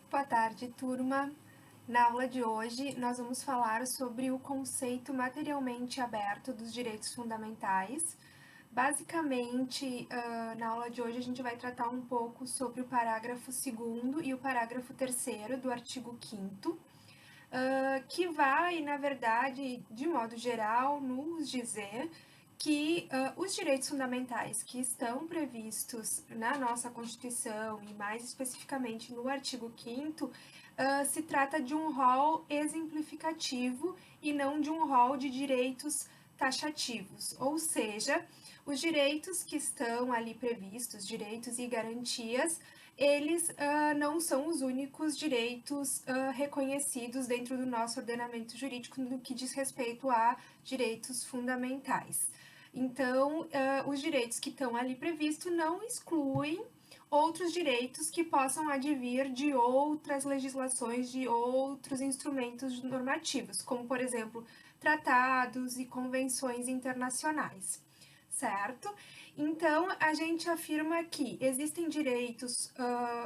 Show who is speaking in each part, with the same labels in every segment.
Speaker 1: Boa tarde, turma. Na aula de hoje, nós vamos falar sobre o conceito materialmente aberto dos direitos fundamentais. Basicamente, na aula de hoje, a gente vai tratar um pouco sobre o parágrafo 2º e o parágrafo 3º do artigo 5º, que vai, na verdade, de modo geral, nos dizer que os direitos fundamentais que estão previstos na nossa Constituição e mais especificamente no artigo 5º se trata de um rol exemplificativo e não de um rol de direitos taxativos, ou seja, os direitos que estão ali previstos, direitos e garantias, eles não são os únicos direitos reconhecidos dentro do nosso ordenamento jurídico no que diz respeito a direitos fundamentais. Então, os direitos que estão ali previstos não excluem outros direitos que possam advir de outras legislações, de outros instrumentos normativos, como, por exemplo, tratados e convenções internacionais, certo? Então, a gente afirma que existem direitos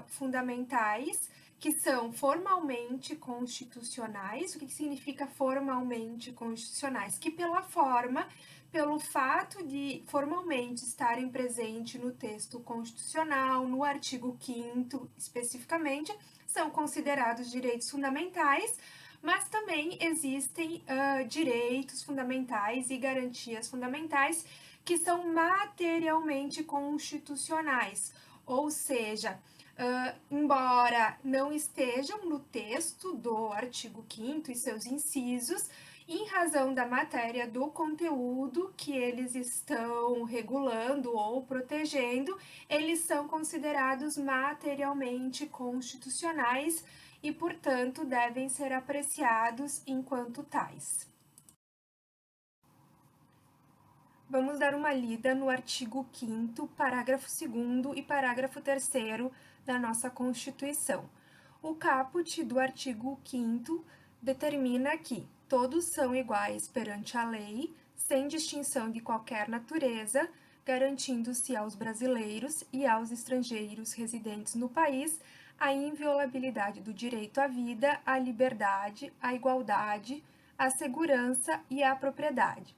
Speaker 1: fundamentais que são formalmente constitucionais. O que significa formalmente constitucionais? Que pela forma, pelo fato de formalmente estarem presentes no texto constitucional, no artigo 5º especificamente, são considerados direitos fundamentais, mas também existem direitos fundamentais e garantias fundamentais que são materialmente constitucionais, ou seja, embora não estejam no texto do artigo 5º e seus incisos, em razão da matéria do conteúdo que eles estão regulando ou protegendo, eles são considerados materialmente constitucionais e, portanto, devem ser apreciados enquanto tais. Vamos dar uma lida no artigo 5º, parágrafo 2º e parágrafo 3º da nossa Constituição. O caput do artigo 5º determina que todos são iguais perante a lei, sem distinção de qualquer natureza, garantindo-se aos brasileiros e aos estrangeiros residentes no país a inviolabilidade do direito à vida, à liberdade, à igualdade, à segurança e à propriedade.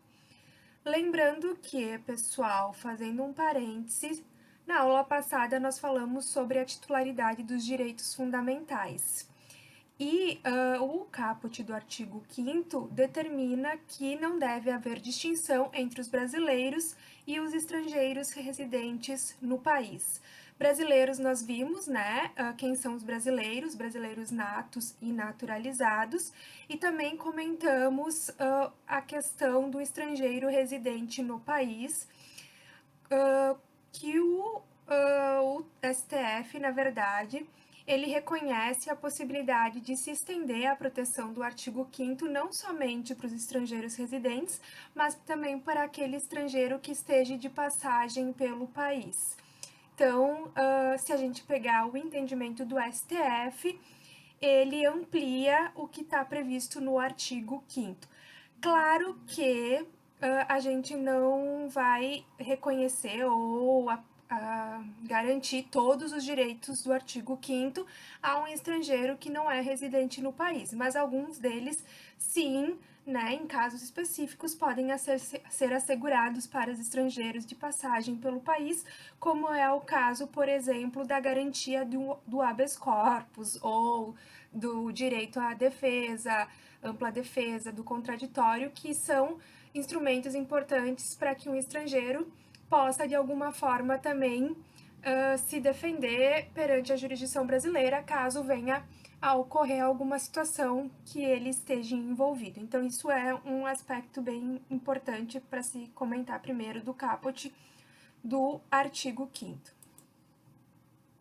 Speaker 1: Lembrando que, pessoal, fazendo um parênteses, na aula passada nós falamos sobre a titularidade dos direitos fundamentais. E o caput do artigo 5º determina que não deve haver distinção entre os brasileiros e os estrangeiros residentes no país. Brasileiros nós vimos, né, quem são os brasileiros natos e naturalizados, e também comentamos a questão do estrangeiro residente no país, que o STF, na verdade, ele reconhece a possibilidade de se estender a proteção do artigo 5º não somente para os estrangeiros residentes, mas também para aquele estrangeiro que esteja de passagem pelo país. Então, se a gente pegar o entendimento do STF, ele amplia o que está previsto no artigo 5º. Claro que a gente não vai reconhecer ou garantir todos os direitos do artigo 5º a um estrangeiro que não é residente no país, mas alguns deles, sim, né, em casos específicos, podem ser assegurados para os estrangeiros de passagem pelo país, como é o caso, por exemplo, da garantia do habeas corpus ou do direito à defesa, ampla defesa, do contraditório, que são instrumentos importantes para que um estrangeiro possa, de alguma forma, também se defender perante a jurisdição brasileira, caso venha a ocorrer alguma situação que ele esteja envolvido. Então, isso é um aspecto bem importante para se comentar primeiro do caput do artigo 5º.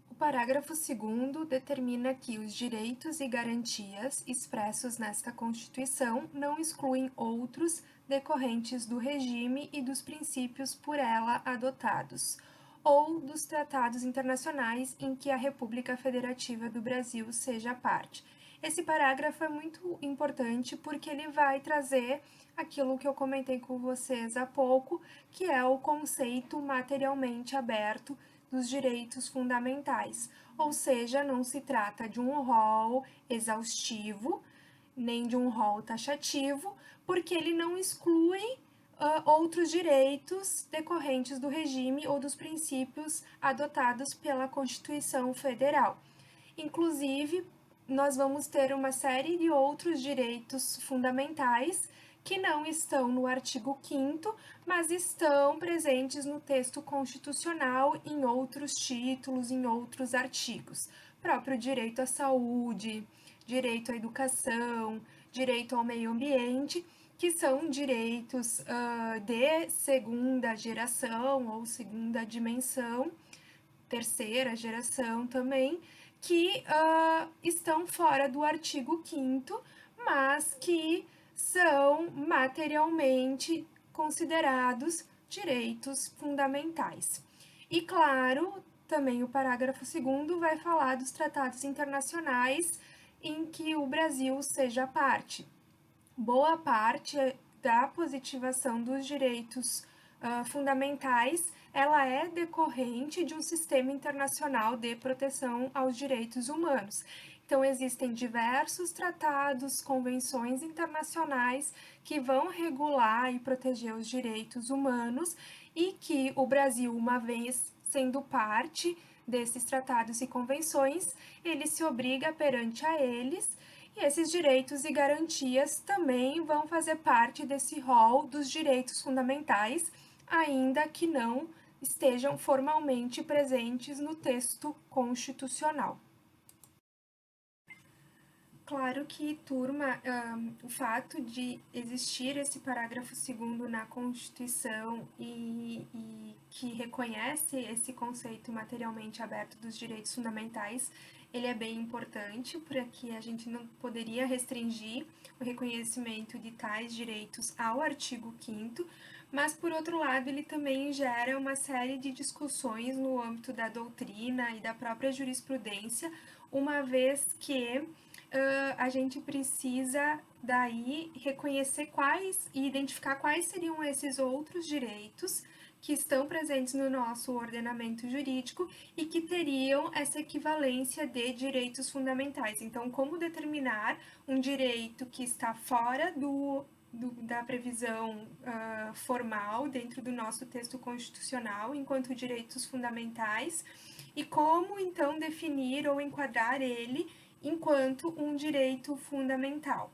Speaker 1: O parágrafo 2º determina que os direitos e garantias expressos nesta Constituição não excluem outros decorrentes do regime e dos princípios por ela adotados, ou dos tratados internacionais em que a República Federativa do Brasil seja parte. Esse parágrafo é muito importante porque ele vai trazer aquilo que eu comentei com vocês há pouco, que é o conceito materialmente aberto dos direitos fundamentais, ou seja, não se trata de um rol exaustivo, nem de um rol taxativo, porque ele não exclui outros direitos decorrentes do regime ou dos princípios adotados pela Constituição Federal. Inclusive, nós vamos ter uma série de outros direitos fundamentais que não estão no artigo 5º, mas estão presentes no texto constitucional em outros títulos, em outros artigos. Próprio direito à saúde, direito à educação, direito ao meio ambiente, que são direitos de segunda geração ou segunda dimensão, terceira geração também, que estão fora do artigo 5º, mas que são materialmente considerados direitos fundamentais. E, claro, também o parágrafo 2º vai falar dos tratados internacionais em que o Brasil seja parte. Boa parte da positivação dos direitos fundamentais, ela é decorrente de um sistema internacional de proteção aos direitos humanos. Então, existem diversos tratados, convenções internacionais que vão regular e proteger os direitos humanos e que o Brasil, uma vez sendo parte desses tratados e convenções, ele se obriga perante a eles, e esses direitos e garantias também vão fazer parte desse rol dos direitos fundamentais, ainda que não estejam formalmente presentes no texto constitucional. Claro que, turma, o fato de existir esse parágrafo 2º na Constituição e que reconhece esse conceito materialmente aberto dos direitos fundamentais, ele é bem importante, porque a gente não poderia restringir o reconhecimento de tais direitos ao artigo 5º, mas, por outro lado, ele também gera uma série de discussões no âmbito da doutrina e da própria jurisprudência, uma vez que a gente precisa daí reconhecer quais e identificar quais seriam esses outros direitos que estão presentes no nosso ordenamento jurídico e que teriam essa equivalência de direitos fundamentais. Então, como determinar um direito que está fora da previsão formal dentro do nosso texto constitucional enquanto direitos fundamentais e como, então, definir ou enquadrar ele enquanto um direito fundamental,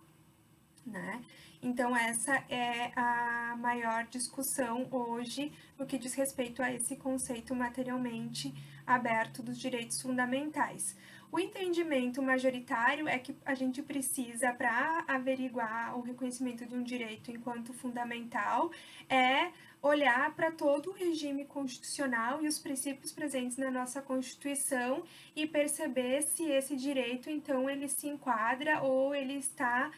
Speaker 1: né? Então, essa é a maior discussão hoje no que diz respeito a esse conceito materialmente aberto dos direitos fundamentais. O entendimento majoritário é que a gente precisa, para averiguar o reconhecimento de um direito enquanto fundamental, é olhar para todo o regime constitucional e os princípios presentes na nossa Constituição e perceber se esse direito, então, ele se enquadra ou ele está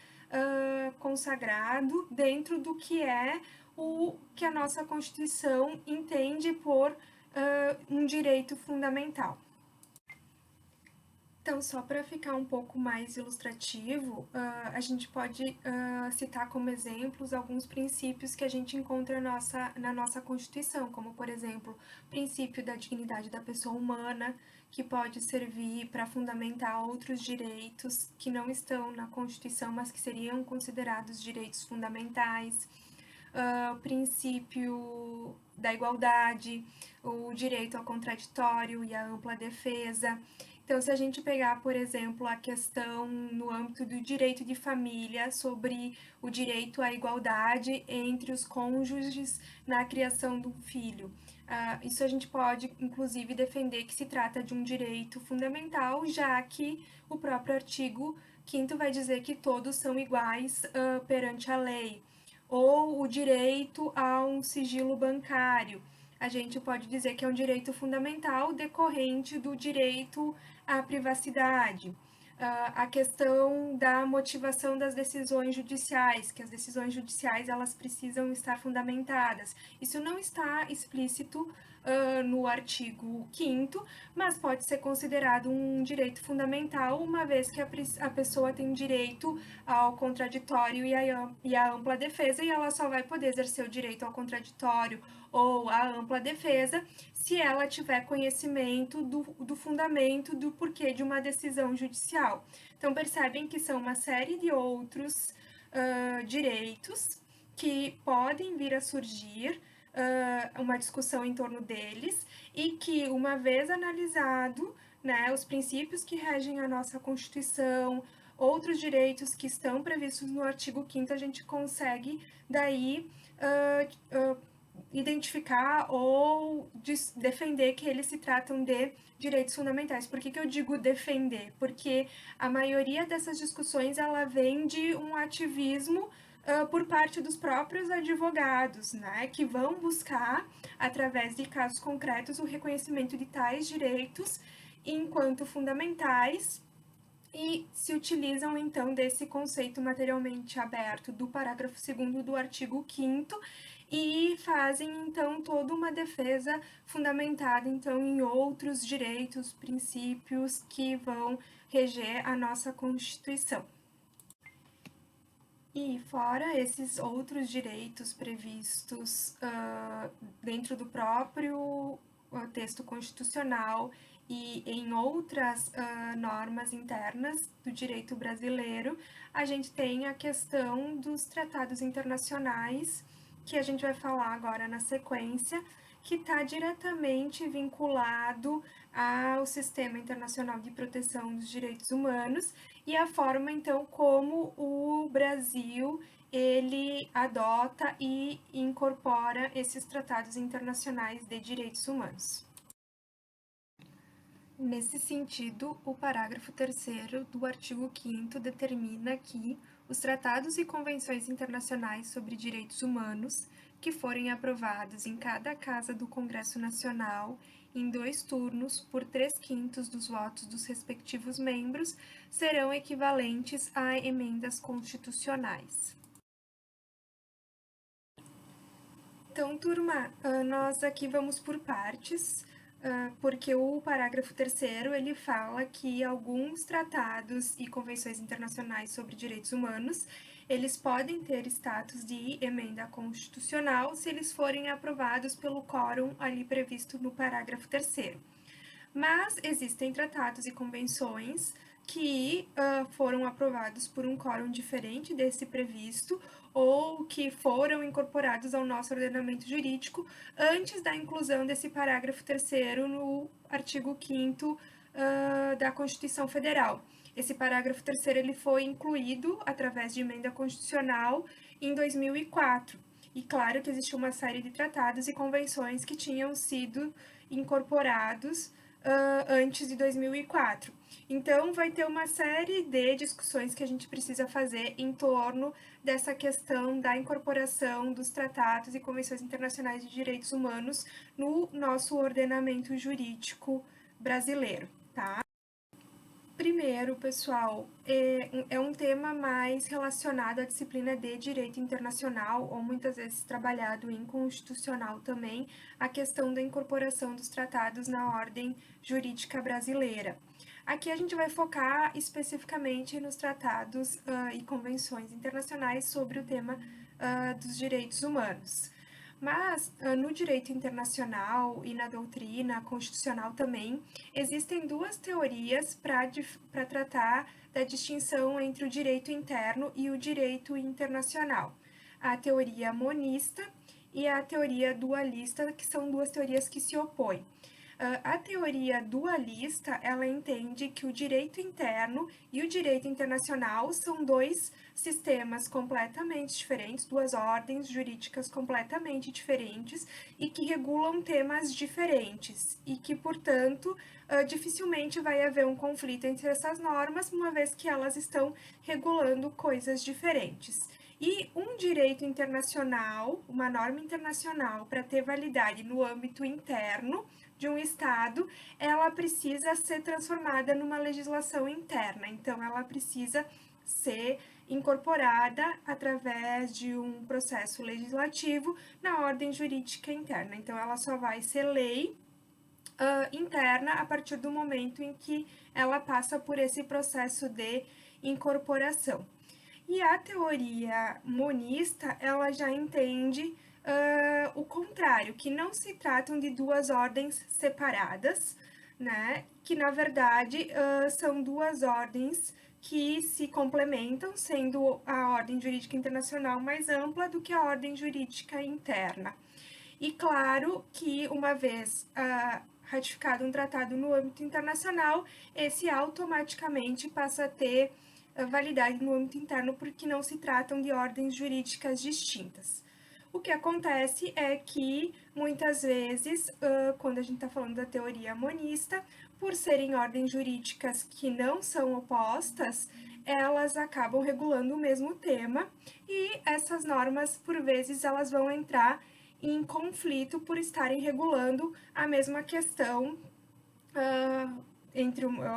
Speaker 1: consagrado dentro do que é o que a nossa Constituição entende por um direito fundamental. Então, só para ficar um pouco mais ilustrativo, a gente pode citar como exemplos alguns princípios que a gente encontra na nossa Constituição, como, por exemplo, o princípio da dignidade da pessoa humana, que pode servir para fundamentar outros direitos que não estão na Constituição, mas que seriam considerados direitos fundamentais. O princípio da igualdade, o direito ao contraditório e à ampla defesa. Então, se a gente pegar, por exemplo, a questão no âmbito do direito de família sobre o direito à igualdade entre os cônjuges na criação do filho, isso a gente pode, inclusive, defender que se trata de um direito fundamental, já que o próprio artigo 5º vai dizer que todos são iguais perante a lei. Ou o direito a um sigilo bancário. A gente pode dizer que é um direito fundamental decorrente do direito à privacidade. A questão da motivação das decisões judiciais, que as decisões judiciais elas precisam estar fundamentadas. Isso não está explícito no artigo 5º, mas pode ser considerado um direito fundamental, uma vez que a pessoa tem direito ao contraditório e à ampla defesa, e ela só vai poder exercer o direito ao contraditório ou à ampla defesa se ela tiver conhecimento do fundamento do porquê de uma decisão judicial. Então, percebem que são uma série de outros direitos que podem vir a surgir, uma discussão em torno deles, e que, uma vez analisado, né, os princípios que regem a nossa Constituição, outros direitos que estão previstos no artigo 5º, a gente consegue, daí, identificar ou defender que eles se tratam de direitos fundamentais. Por que eu digo defender? Porque a maioria dessas discussões, ela vem de um ativismo por parte dos próprios advogados, né, que vão buscar, através de casos concretos, o reconhecimento de tais direitos enquanto fundamentais, e se utilizam, então, desse conceito materialmente aberto do parágrafo 2º do artigo 5º e fazem, então, toda uma defesa fundamentada, então, em outros direitos, princípios que vão reger a nossa Constituição. E fora esses outros direitos previstos dentro do próprio texto constitucional e em outras normas internas do direito brasileiro, a gente tem a questão dos tratados internacionais, que a gente vai falar agora na sequência, que está diretamente vinculado ao Sistema Internacional de Proteção dos Direitos Humanos e a forma, então, como o Brasil ele adota e incorpora esses tratados internacionais de direitos humanos. Nesse sentido, o parágrafo 3º do artigo 5º determina que os tratados e convenções internacionais sobre direitos humanos, que forem aprovados em cada casa do Congresso Nacional, em 2 turnos, por 3/5 dos votos dos respectivos membros, serão equivalentes a emendas constitucionais. Então, turma, nós aqui vamos por partes, porque o parágrafo 3º, ele fala que alguns tratados e convenções internacionais sobre direitos humanos, eles podem ter status de emenda constitucional se eles forem aprovados pelo quórum ali previsto no parágrafo 3º. Mas existem tratados e convenções que foram aprovados por um quórum diferente desse previsto, ou que foram incorporados ao nosso ordenamento jurídico antes da inclusão desse parágrafo 3º no artigo 5º da Constituição Federal. Esse parágrafo 3º ele foi incluído através de emenda constitucional em 2004. E claro que existe uma série de tratados e convenções que tinham sido incorporados antes de 2004. Então, vai ter uma série de discussões que a gente precisa fazer em torno dessa questão da incorporação dos tratados e convenções internacionais de direitos humanos no nosso ordenamento jurídico brasileiro, tá? Primeiro, pessoal, é um tema mais relacionado à disciplina de direito internacional, ou muitas vezes trabalhado em constitucional também, a questão da incorporação dos tratados na ordem jurídica brasileira. Aqui a gente vai focar especificamente nos tratados e convenções internacionais sobre o tema dos direitos humanos. Mas, no direito internacional e na doutrina constitucional também, existem 2 teorias para tratar da distinção entre o direito interno e o direito internacional. A teoria monista e a teoria dualista, que são 2 teorias que se opõem. A teoria dualista, ela entende que o direito interno e o direito internacional são 2 sistemas completamente diferentes, 2 ordens jurídicas completamente diferentes e que regulam temas diferentes e que, portanto, dificilmente vai haver um conflito entre essas normas, uma vez que elas estão regulando coisas diferentes. E um direito internacional, uma norma internacional, para ter validade no âmbito interno de um Estado, ela precisa ser transformada numa legislação interna. Então, ela precisa ser incorporada através de um processo legislativo na ordem jurídica interna. Então, ela só vai ser lei interna a partir do momento em que ela passa por esse processo de incorporação. E a teoria monista, ela já entende o contrário, que não se tratam de duas ordens separadas, né? Que na verdade são duas ordens que se complementam, sendo a ordem jurídica internacional mais ampla do que a ordem jurídica interna. E claro que, uma vez ratificado um tratado no âmbito internacional, esse automaticamente passa a ter validade no âmbito interno, porque não se tratam de ordens jurídicas distintas. O que acontece é que, muitas vezes, quando a gente está falando da teoria monista, por serem ordens jurídicas que não são opostas, elas acabam regulando o mesmo tema, e essas normas, por vezes, elas vão entrar em conflito por estarem regulando a mesma questão,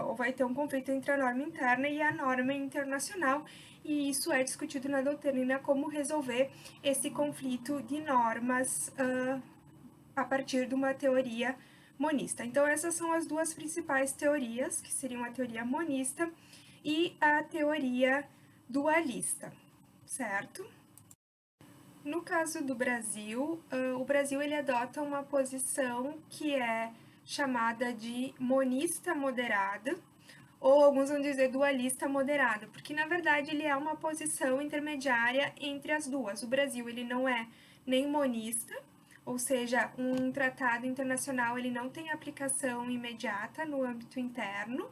Speaker 1: ou vai ter um conflito entre a norma interna e a norma internacional, e isso é discutido na doutrina, como resolver esse conflito de normas a partir de uma teoria monista. Então, essas são as duas principais teorias, que seriam a teoria monista e a teoria dualista, certo? No caso do Brasil, o Brasil ele adota uma posição que é chamada de monista moderada, ou alguns vão dizer dualista moderado, porque na verdade ele é uma posição intermediária entre as duas. O Brasil ele não é nem monista, ou seja, um tratado internacional ele não tem aplicação imediata no âmbito interno,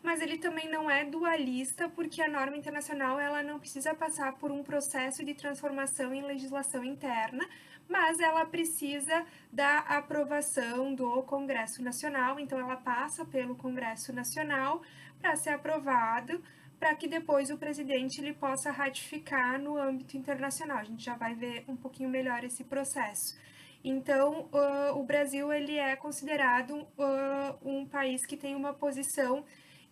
Speaker 1: mas ele também não é dualista, porque a norma internacional ela não precisa passar por um processo de transformação em legislação interna, mas ela precisa da aprovação do Congresso Nacional, então ela passa pelo Congresso Nacional para ser aprovado, para que depois o presidente ele possa ratificar no âmbito internacional. A gente já vai ver um pouquinho melhor esse processo. Então, o Brasil ele é considerado um país que tem uma posição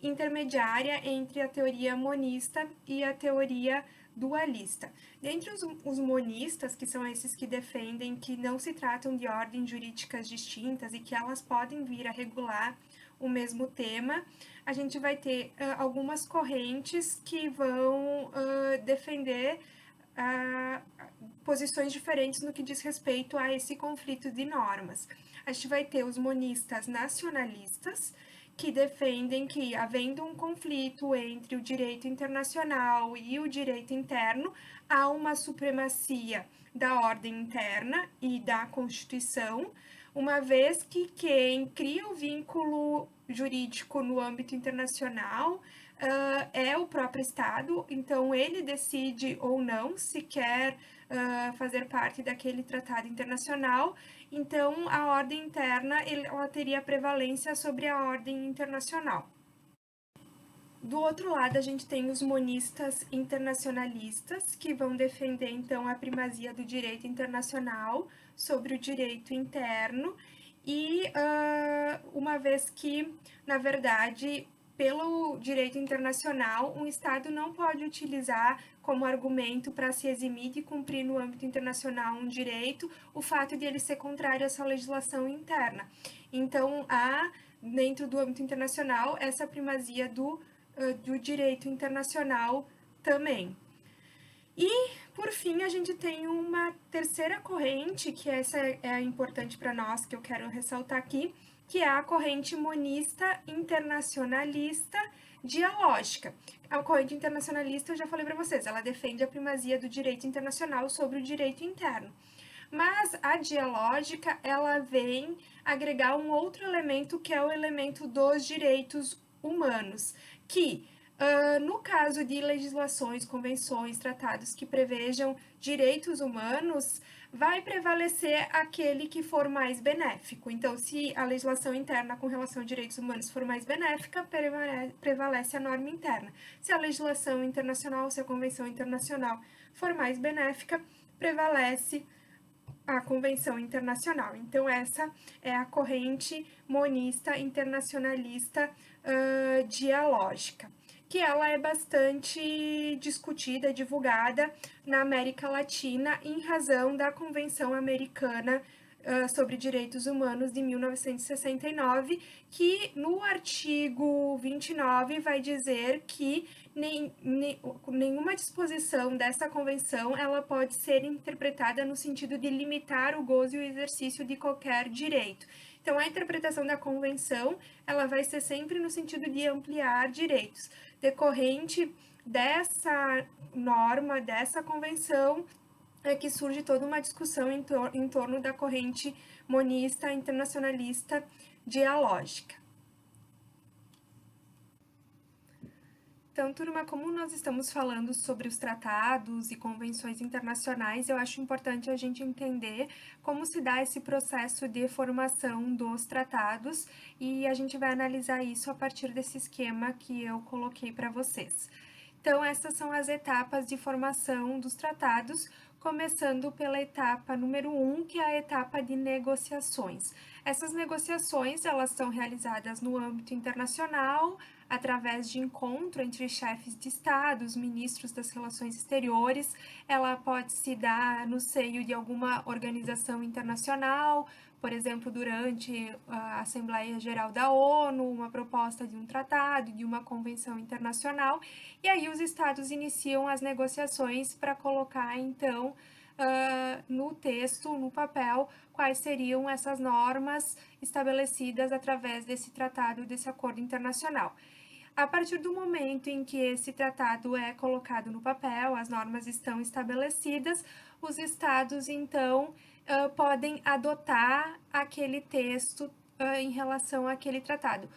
Speaker 1: intermediária entre a teoria monista e a teoria dualista. Dentre os monistas, que são esses que defendem que não se tratam de ordens jurídicas distintas e que elas podem vir a regular o mesmo tema, a gente vai ter algumas correntes que vão defender posições diferentes no que diz respeito a esse conflito de normas. A gente vai ter os monistas nacionalistas, que defendem que, havendo um conflito entre o direito internacional e o direito interno, há uma supremacia da ordem interna e da Constituição, uma vez que quem cria o vínculo jurídico no âmbito internacional é o próprio Estado, então ele decide ou não se quer fazer parte daquele tratado internacional, então a ordem interna ela teria prevalência sobre a ordem internacional. Do outro lado, a gente tem os monistas internacionalistas, que vão defender, então, a primazia do direito internacional sobre o direito interno, e uma vez que, na verdade, pelo direito internacional, um Estado não pode utilizar como argumento para se eximir de cumprir no âmbito internacional um direito o fato de ele ser contrário à sua legislação interna. Então, há, dentro do âmbito internacional, essa primazia do direito internacional também. E, por fim, a gente tem uma terceira corrente, que essa é importante para nós, que eu quero ressaltar aqui, que é a corrente monista internacionalista dialógica. A corrente internacionalista, eu já falei para vocês, ela defende a primazia do direito internacional sobre o direito interno. Mas a dialógica, ela vem agregar um outro elemento, que é o elemento dos direitos humanos, que no caso de legislações, convenções, tratados que prevejam direitos humanos, vai prevalecer aquele que for mais benéfico. Então, se a legislação interna com relação a direitos humanos for mais benéfica, prevalece a norma interna. Se a legislação internacional, se a convenção internacional for mais benéfica, prevalece a convenção internacional. Então, essa é a corrente monista internacionalista dialógica, que ela é bastante discutida, divulgada na América Latina, em razão da Convenção Americana sobre Direitos Humanos de 1969, que no artigo 29 vai dizer que nenhuma disposição dessa convenção ela pode ser interpretada no sentido de limitar o gozo e o exercício de qualquer direito. Então, a interpretação da convenção ela vai ser sempre no sentido de ampliar direitos. Decorrente dessa norma, dessa convenção, é que surge toda uma discussão em torno da corrente monista internacionalista dialógica. Então, turma, como nós estamos falando sobre os tratados e convenções internacionais, eu acho importante a gente entender como se dá esse processo de formação dos tratados e a gente vai analisar isso a partir desse esquema que eu coloquei para vocês. Então, essas são as etapas de formação dos tratados, começando pela etapa número 1, que é a etapa de negociações. Essas negociações, elas são realizadas no âmbito internacional, através de encontro entre chefes de estados, ministros das relações exteriores. Ela pode se dar no seio de alguma organização internacional, por exemplo, durante a Assembleia Geral da ONU, uma proposta de um tratado, de uma convenção internacional, e aí os estados iniciam as negociações para colocar, então, no texto, no papel, quais seriam essas normas estabelecidas através desse tratado, desse acordo internacional. A partir do momento em que esse tratado é colocado no papel, as normas estão estabelecidas, os estados, então, podem adotar aquele texto em relação àquele tratado.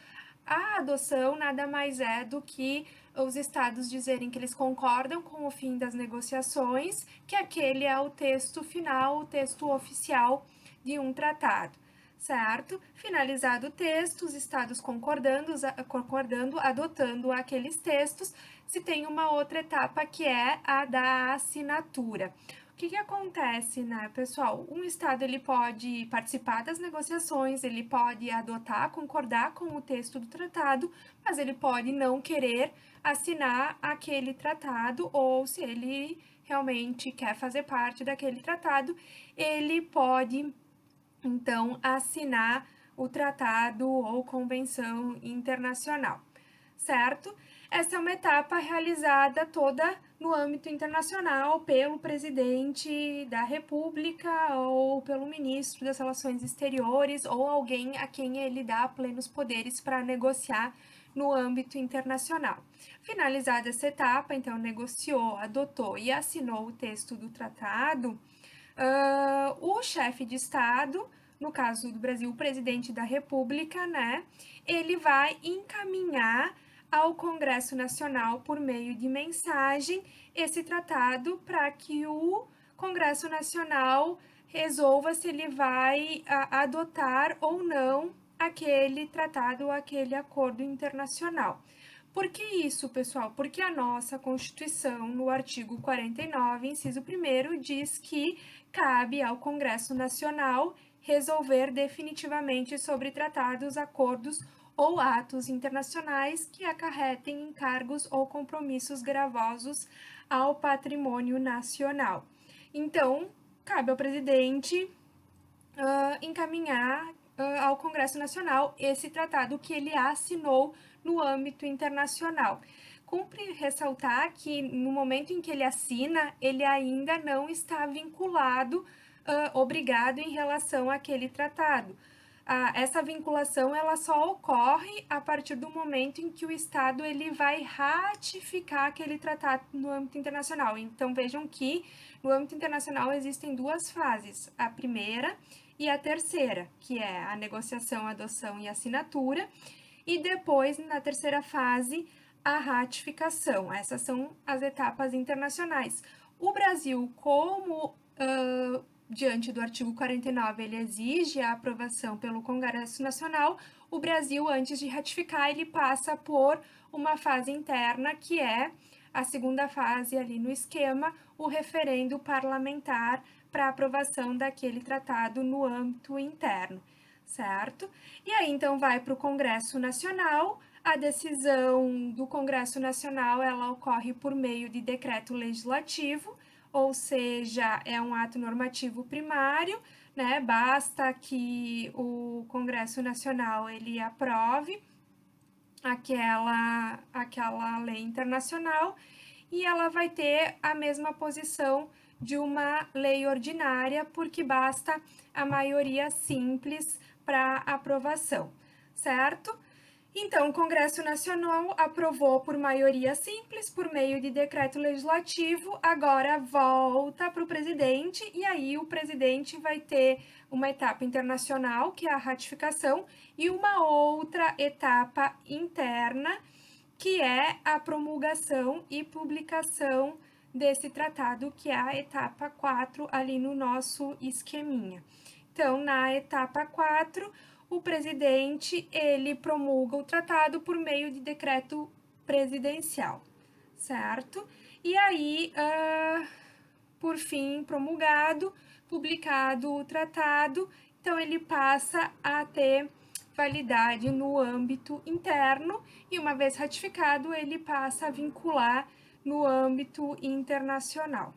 Speaker 1: A adoção nada mais é do que os estados dizerem que eles concordam com o fim das negociações, que aquele é o texto final, o texto oficial de um tratado, certo? Finalizado o texto, os estados concordando, adotando aqueles textos, se tem uma outra etapa que é a da assinatura. O que acontece, né, pessoal? Um estado ele pode participar das negociações, ele pode adotar, concordar com o texto do tratado, mas ele pode não querer assinar aquele tratado, ou se ele realmente quer fazer parte daquele tratado, ele pode então assinar o tratado ou convenção internacional, certo? Essa é uma etapa realizada toda no âmbito internacional pelo presidente da República ou pelo ministro das Relações Exteriores ou alguém a quem ele dá plenos poderes para negociar no âmbito internacional. Finalizada essa etapa, então negociou, adotou e assinou o texto do tratado, o chefe de Estado, no caso do Brasil, o presidente da República, né, ele vai encaminhar ao Congresso Nacional, por meio de mensagem, esse tratado para que o Congresso Nacional resolva se ele vai adotar ou não aquele tratado ou aquele acordo internacional. Por que isso, pessoal? Porque a nossa Constituição, no artigo 49, inciso 1º, diz que cabe ao Congresso Nacional resolver definitivamente sobre tratados, acordos ou atos internacionais que acarretem encargos ou compromissos gravosos ao patrimônio nacional. Então, cabe ao presidente encaminhar ao Congresso Nacional esse tratado que ele assinou no âmbito internacional. Cumpre ressaltar que no momento em que ele assina, ele ainda não está vinculado, obrigado em relação àquele tratado. Essa vinculação ela só ocorre a partir do momento em que o Estado ele vai ratificar aquele tratado no âmbito internacional. Então vejam que no âmbito internacional existem duas fases, a primeira e a terceira, que é a negociação, adoção e assinatura, e depois, na terceira fase, a ratificação. Essas são as etapas internacionais. O Brasil, como diante do artigo 49, ele exige a aprovação pelo Congresso Nacional, o Brasil, antes de ratificar, ele passa por uma fase interna, que é a segunda fase ali no esquema, o referendo parlamentar para aprovação daquele tratado no âmbito interno, certo? E aí, então, vai para o Congresso Nacional. A decisão do Congresso Nacional, ela ocorre por meio de decreto legislativo, ou seja, é um ato normativo primário, né? Basta que o Congresso Nacional ele aprove aquela lei internacional e ela vai ter a mesma posição de uma lei ordinária, porque basta a maioria simples para aprovação, certo? Então, o Congresso Nacional aprovou por maioria simples, por meio de decreto legislativo, agora volta para o presidente, e aí o presidente vai ter uma etapa internacional, que é a ratificação, e uma outra etapa interna, que é a promulgação e publicação desse tratado, que é a etapa 4 ali no nosso esqueminha. Então, na etapa 4, o presidente ele promulga o tratado por meio de decreto presidencial, certo? E aí, por fim, promulgado, publicado o tratado, então ele passa a ter validade no âmbito interno e, uma vez ratificado, ele passa a vincular no âmbito internacional.